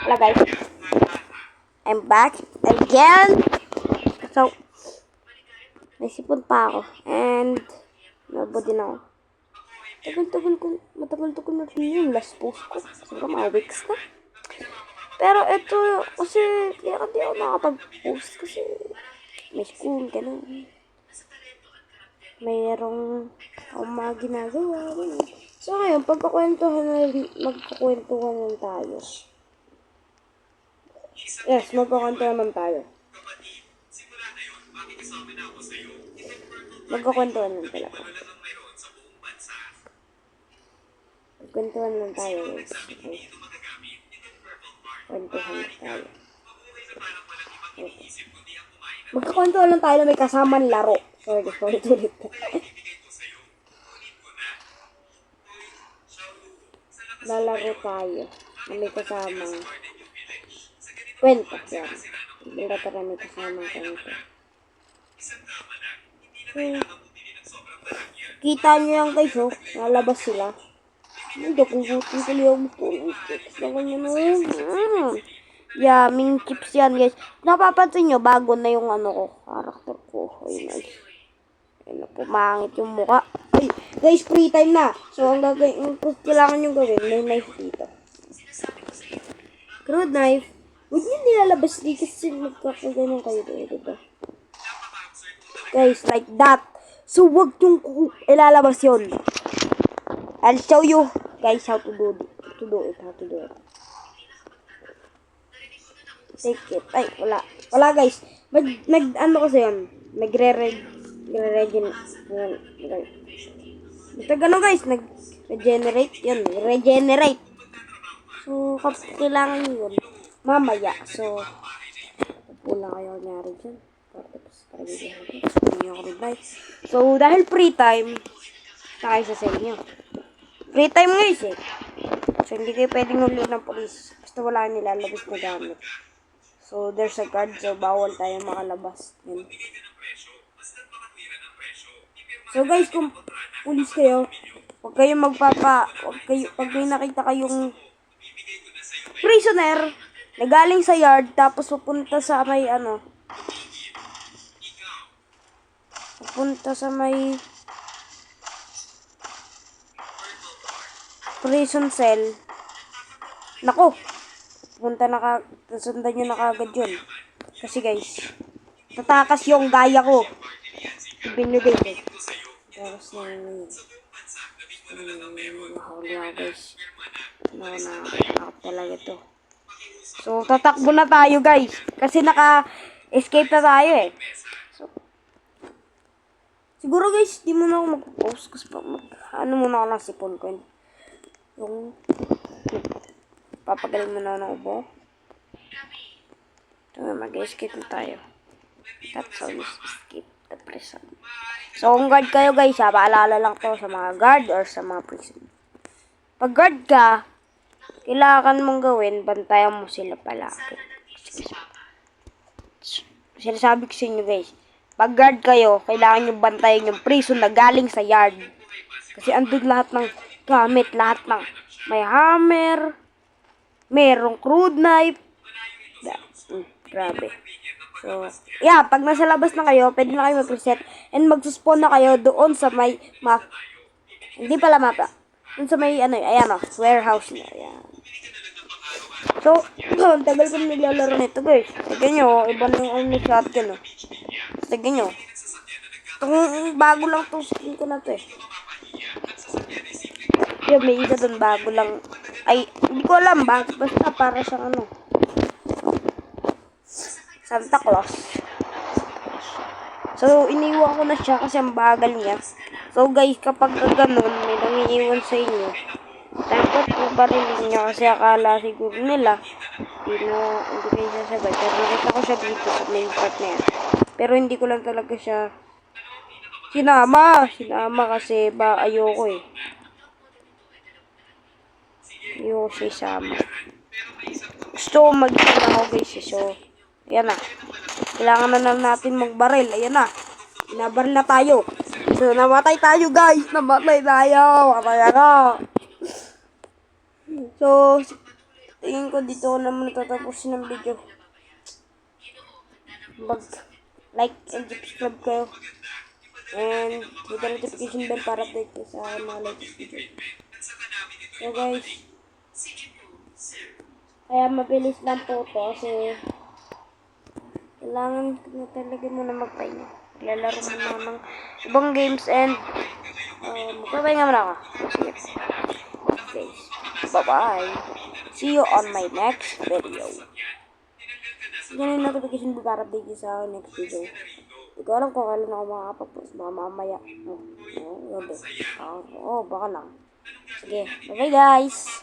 Hello guys, I'm back again. So, may sipon pa ako. And, nabo din ako. Matagal-tagal na rin yung last post ko. Siguro mga weeks na. Pero ito, kasi, kaya hindi ako nakapag-post kasi may school, gano'n. Mayroong akong mga ginagawa, gano'n. So ngayon, magkukwentuhan lang tayo. Yes, magkukwentuhan lang tayo. Magkukwentuhan lang talaga. Magkukwentuhan lang tayo, guys. Okay. Kwentuhan lang tayo. Okay. Magkukwentuhan lang tayo na may kasamang laro. Sorry, ulit. Lalaro tayo na may kasamang kwento. Yan. Hindi ka tara may kasamang kwento. Kita nyo yan guys, oh. Nalabas sila. Hindi kung butin ko liyaw mo po. Yaming chips yan guys. Napapansin nyo, bago na yung ano ko. Karakter ko. Ayun guys. Ayun na, pumangit yung mukha. Ay, guys, free time na. So, ang kailangan nyo gawin, may knife dito. Crude knife. Huwag nyo nilalabas dito kasi magkakaganyan kayo dito, diba? Guys, like that. So, wag yung ilalabas yun. I'll show you, guys, how to do it. Take it. Ay, wala. Wala, guys. Ano kasi yun? Basta gano'n, guys. Regenerate yun. Regenerate. So, kailangan yun. Mamaya. So, wala kayo nangyari dyan. So, dahil free time, tayo sa sa inyo. Free time guys eh. So, hindi kayo pwedeng huli ng polis. Basta wala nilalabas na gamit. So, there's a guard. So, bawal tayo makalabas. Yan. So, guys, kung pulis kayo, pag may nakita kayong prisoner na galing sa yard, tapos pupunta sa may prison cell. Nako, sundan nyo na kagad yun. Kasi guys, tatakas yung gaya ko. Binigay ko. Tapos na yun. Mahuli ako guys. Nakakap talaga to. So, tatakbo na tayo guys. Kasi naka-escape na tayo eh. So, siguro guys, di muna ako mag-post. Kasi muna ako ng sipon ko. Yung papagaling mo na ng ubo. So, mag-escape na tayo. That's how you escape the prison. So, kung guard kayo guys, paalala lang to sa mga guard or sa mga prison. Pag guard ka, kailangan mong gawin, bantayan mo sila palagi. Sinasabi ko sa inyo guys, pag guard kayo, kailangan nyo bantayan yung prison na galing sa yard. Kasi andun lahat ng gamit, lahat ng may hammer, merong crude knife. Grabe. So, yeah, pag nasa labas na kayo, pwede na kayo mag-reset and mag-spawn na kayo doon sa may hindi pala mapa. Doon sa may ayan warehouse na. Ayan. So, tagal ko naglalaro nito, guys. Tignan nyo, iba na yung shotgun, oh. Tignan nyo. Itong bago lang itong skin ko na to, eh. Yung may isa doon, bago lang. Ay, hindi ko alam, basta para siyang Santa Claus. So, iniwan ko na siya kasi ang bagal niya. So, guys, kapag ganun, may nangiiwan sa inyo, dapat po barilin niya kasi akala siguro nila, hindi kayo sasagad. Pero nakita ko siya dito sa main part na yan. Pero hindi ko lang talaga siya sinama kasi ayoko eh. Ayoko siya isama. Gusto mag-isama ako guys. So, ayan na. Kailangan na natin magbaril. Ayan na. Nabaril na tayo. So, namatay tayo guys. Namatay tayo. Matay ako. So, tingin ko dito ko naman natatapusin ng video. Mag-like and subscribe kayo. And hit the notification bell para update kayo sa akin mga latest video. So guys, kaya mabilis lang po to kasi kailangan na talaga muna magpahinga. Lalaro muna ng ibang games and magpapahinga muna ako. Okay, bye-bye. See you on my next video. Yan yung notification bell para update kayo sa next video. Hindi ko alam kung kailan ako makakapag-post. Baka mamaya. Gabi. Baka lang. Sige, bye-bye guys!